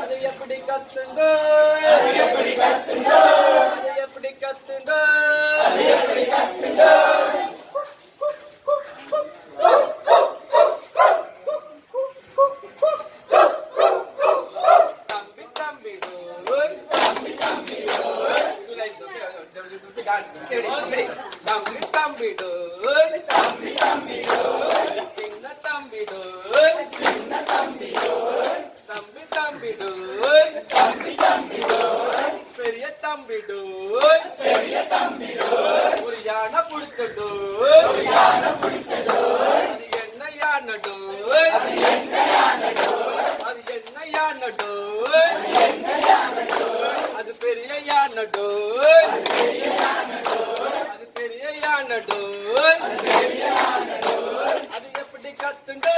அது எப்படி கத்துண்டோ பெரிய தம்பிடோ ஒரு யானை புடிச்சடோ அது என்ன யானடோ அது பெரிய யானடோ அது எப்படி கத்துண்டோ